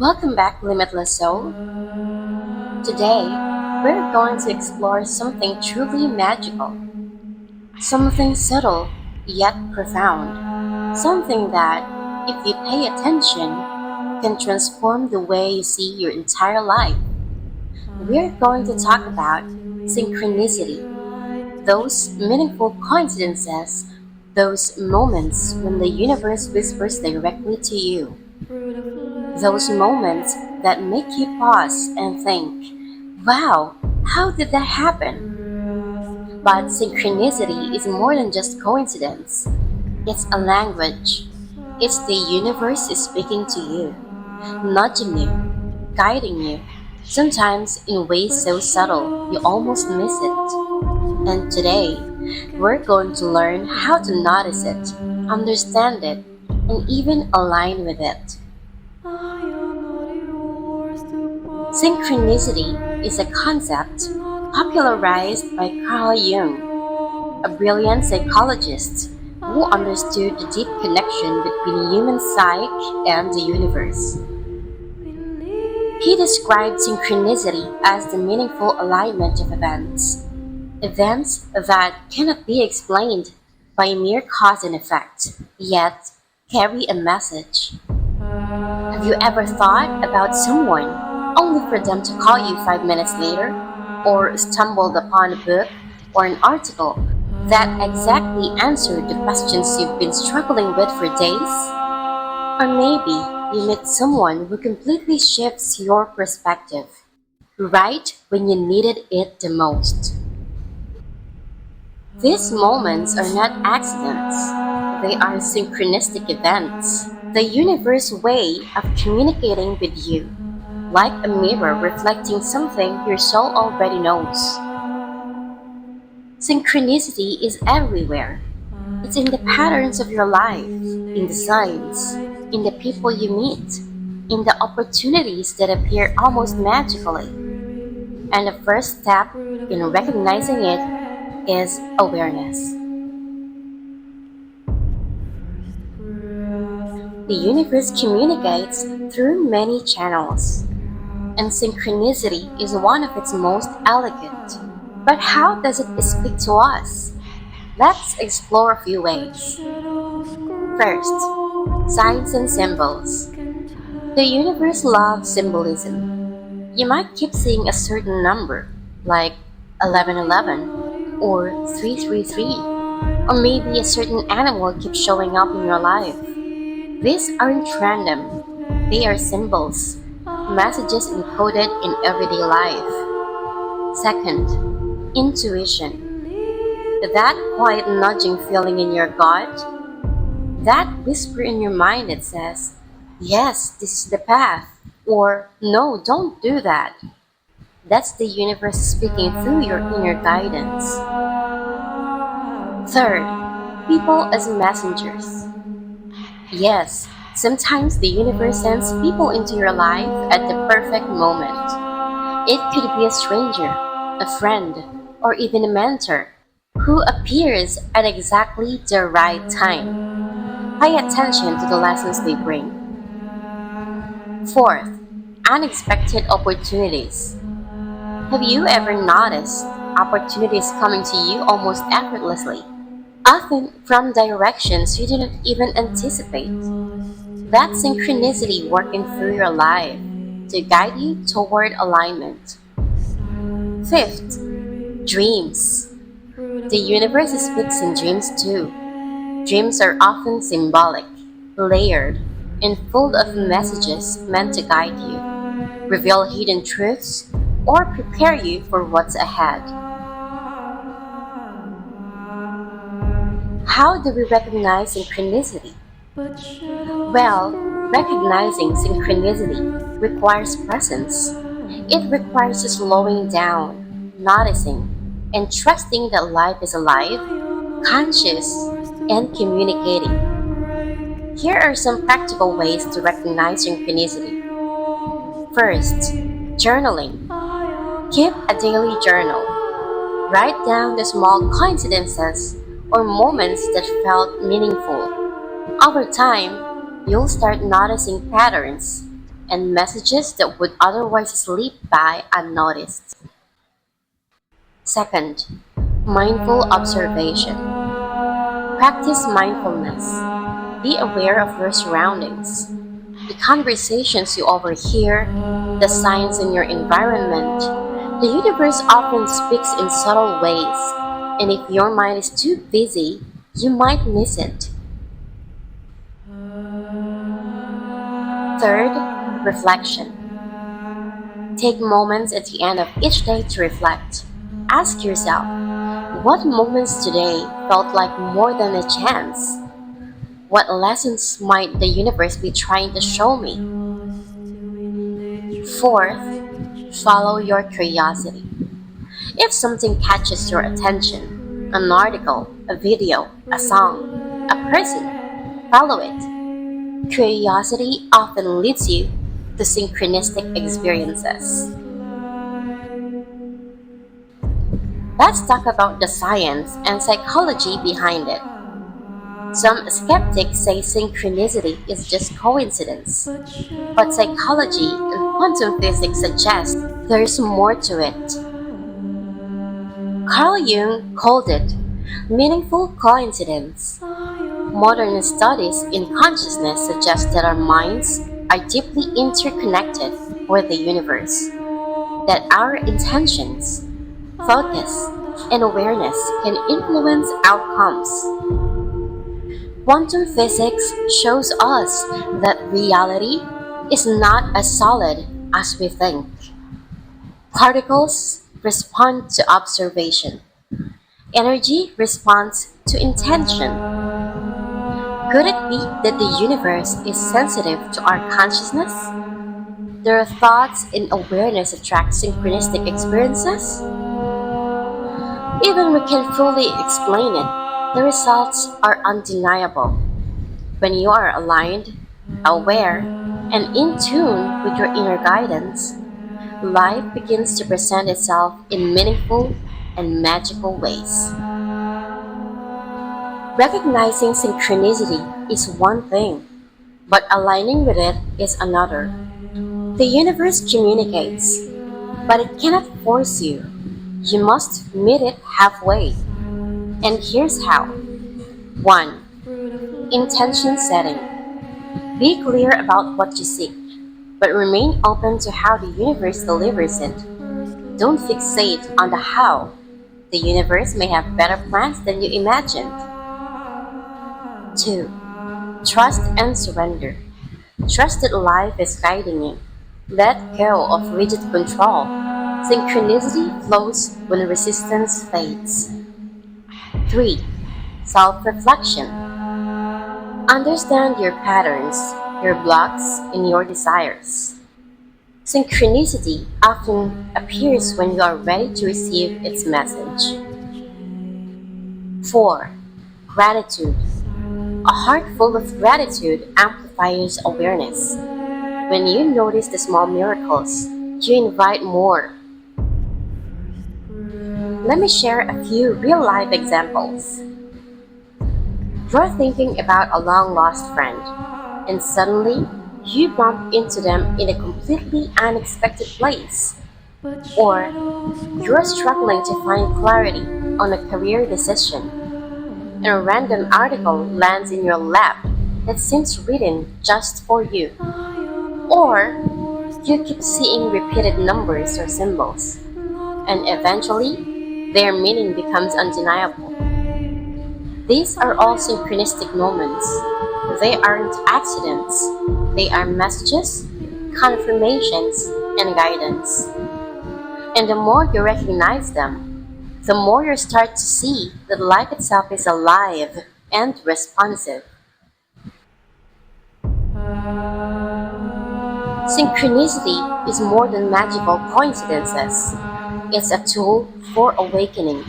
Welcome back, Limitless Soul. Today, we're going to explore something truly magical, something subtle yet profound, something that, if you pay attention, can transform the way you see your entire life. We're going to talk about synchronicity, those meaningful coincidences, those moments when the universe whispers directly to you. Those moments that make you pause and think, wow, how did that happen? But synchronicity is more than just coincidence. It's a language. It's the universe speaking to you, nudging you, guiding you, sometimes in ways so subtle you almost miss it. And today, we're going to learn how to notice it, understand it, and even align with it. Synchronicity is a concept popularized by Carl Jung, a brilliant psychologist who understood the deep connection between human psyche and the universe. He described synchronicity as the meaningful alignment of events that cannot be explained by mere cause and effect, yet carry a message. Have you ever thought about someone only for them to call you 5 minutes later, or stumbled upon a book or an article that exactly answered the questions you've been struggling with for days? Or maybe you meet someone who completely shifts your perspective, right when you needed it the most. These moments are not accidents, they are synchronistic events, the universe's way of communicating with you, like a mirror reflecting something your soul already knows. Synchronicity is everywhere. It's in the patterns of your life, in the signs, in the people you meet, in the opportunities that appear almost magically. And the first step in recognizing it is awareness. The universe communicates through many channels, and synchronicity is one of its most elegant. But how does it speak to us? Let's explore a few ways. First, signs and symbols. The universe loves symbolism. You might keep seeing a certain number, like 1111 or 333, or maybe a certain animal keeps showing up in your life. These aren't random, they are symbols, messages encoded in everyday life. Second, intuition. That quiet nudging feeling in your gut, that whisper in your mind that says, yes, this is the path, or no, don't do that. That's the universe speaking through your inner guidance. Third, people as messengers. Yes, sometimes the universe sends people into your life at the perfect moment. It could be a stranger, a friend, or even a mentor who appears at exactly the right time. Pay attention to the lessons they bring. Fourth, unexpected opportunities. Have you ever noticed opportunities coming to you almost effortlessly, often from directions you didn't even anticipate? That's synchronicity working through your life to guide you toward alignment. Fifth, dreams. The universe speaks in dreams too. Dreams are often symbolic, layered, and full of messages meant to guide you, reveal hidden truths, or prepare you for what's ahead. How do we recognize synchronicity? Well, recognizing synchronicity requires presence. It requires slowing down, noticing, and trusting that life is alive, conscious, and communicating. Here are some practical ways to recognize synchronicity. First, journaling. Keep a daily journal. Write down the small coincidences or moments that felt meaningful. Over time, you'll start noticing patterns, and messages that would otherwise slip by unnoticed. Second, mindful observation. Practice mindfulness. Be aware of your surroundings, the conversations you overhear, the signs in your environment. The universe often speaks in subtle ways, and if your mind is too busy, you might miss it. Third, reflection. Take moments at the end of each day to reflect. Ask yourself, what moments today felt like more than a chance? What lessons might the universe be trying to show me? Fourth, follow your curiosity. If something catches your attention, an article, a video, a song, a person, follow it. Curiosity often leads you to synchronistic experiences. Let's talk about the science and psychology behind it. Some skeptics say synchronicity is just coincidence, but psychology and quantum physics suggest there's more to it. Carl Jung called it meaningful coincidence. Modern studies in consciousness suggest that our minds are deeply interconnected with the universe, that our intentions, focus, and awareness can influence outcomes. Quantum physics shows us that reality is not as solid as we think. Particles respond to observation. Energy responds to intention. Could it be that the universe is sensitive to our consciousness? Their thoughts and awareness attract synchronistic experiences? Even we can fully explain it, the results are undeniable. When you are aligned, aware, and in tune with your inner guidance, life begins to present itself in meaningful and magical ways. Recognizing synchronicity is one thing, but aligning with it is another. The universe communicates, but it cannot force you. You must meet it halfway. And here's how. 1. Intention setting. Be clear about what you seek, but remain open to how the universe delivers it. Don't fixate on the how. The universe may have better plans than you imagined. 2. Trust and surrender. Trust that life is guiding you. Let go of rigid control. Synchronicity flows when resistance fades. 3. Self-reflection. Understand your patterns, your blocks, and your desires. Synchronicity often appears when you are ready to receive its message. 4. Gratitude. A heart full of gratitude amplifies awareness. When you notice the small miracles, you invite more. Let me share a few real-life examples. You're thinking about a long-lost friend, and suddenly you bump into them in a completely unexpected place. Or you're struggling to find clarity on a career decision, and a random article lands in your lap that seems written just for you. Or you keep seeing repeated numbers or symbols, and eventually their meaning becomes undeniable. These are all synchronistic moments. They aren't accidents, they are messages, confirmations, and guidance. And the more you recognize them, the more you start to see that life itself is alive and responsive. Synchronicity is more than magical coincidences. It's a tool for awakening.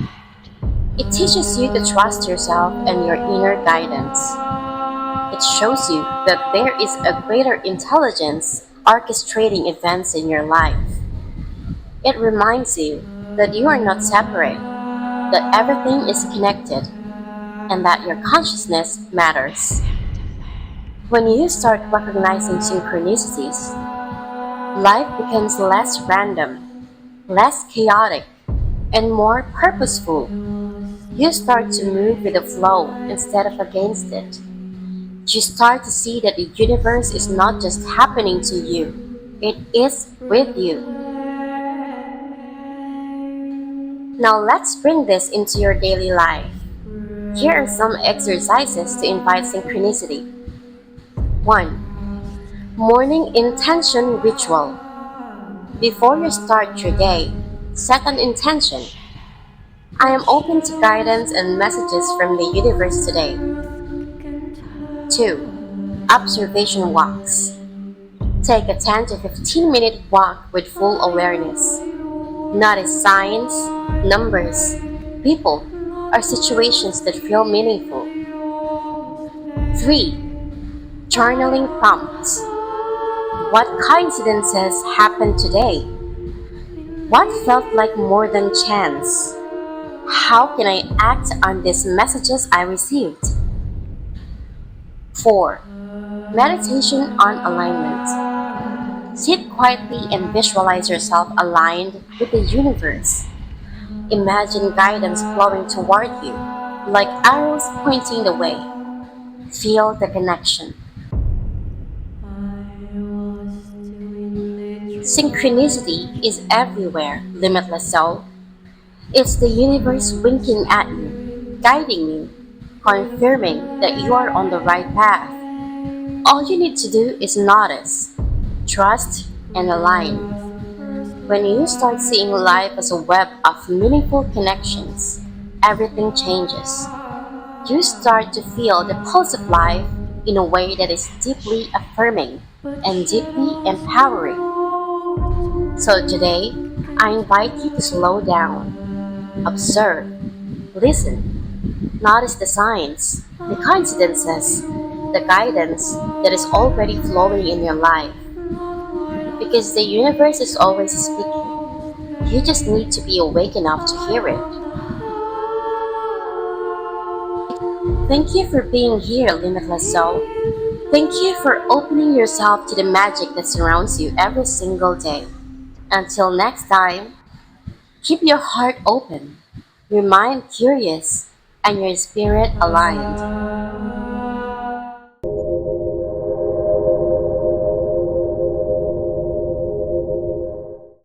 It teaches you to trust yourself and your inner guidance. It shows you that there is a greater intelligence orchestrating events in your life. It reminds you that you are not separate, that everything is connected, and that your consciousness matters. When you start recognizing synchronicities, Life becomes less random, less chaotic, and more purposeful. You start to move with the flow instead of against it. You start to see that the universe is not just happening to you, it is with you. Now let's bring this into your daily life. Here are some exercises to invite synchronicity. 1. Morning intention ritual. Before you start your day, set an intention. I am open to guidance and messages from the universe today. 2. Observation walks. Take a 10 to 15-minute walk with full awareness. Notice signs, numbers, people, or situations that feel meaningful. 3. Journaling prompts. What coincidences happened today? What felt like more than chance? How can I act on these messages I received? 4. Meditation on alignment. Sit quietly and visualize yourself aligned with the universe. Imagine guidance flowing toward you, like arrows pointing the way. Feel the connection. Synchronicity is everywhere, limitless soul. It's the universe winking at you, guiding you, confirming that you are on the right path. All you need to do is notice, trust, and align. When you start seeing life as a web of meaningful connections, everything changes. You start to feel the pulse of life in a way that is deeply affirming and deeply empowering. So today, I invite you to slow down, observe, listen, notice the signs, the coincidences, the guidance that is already flowing in your life. Because the universe is always speaking. You just need to be awake enough to hear it. Thank you for being here, limitless soul. Thank you for opening yourself to the magic that surrounds you every single day. Until next time, keep your heart open, your mind curious, and your spirit aligned.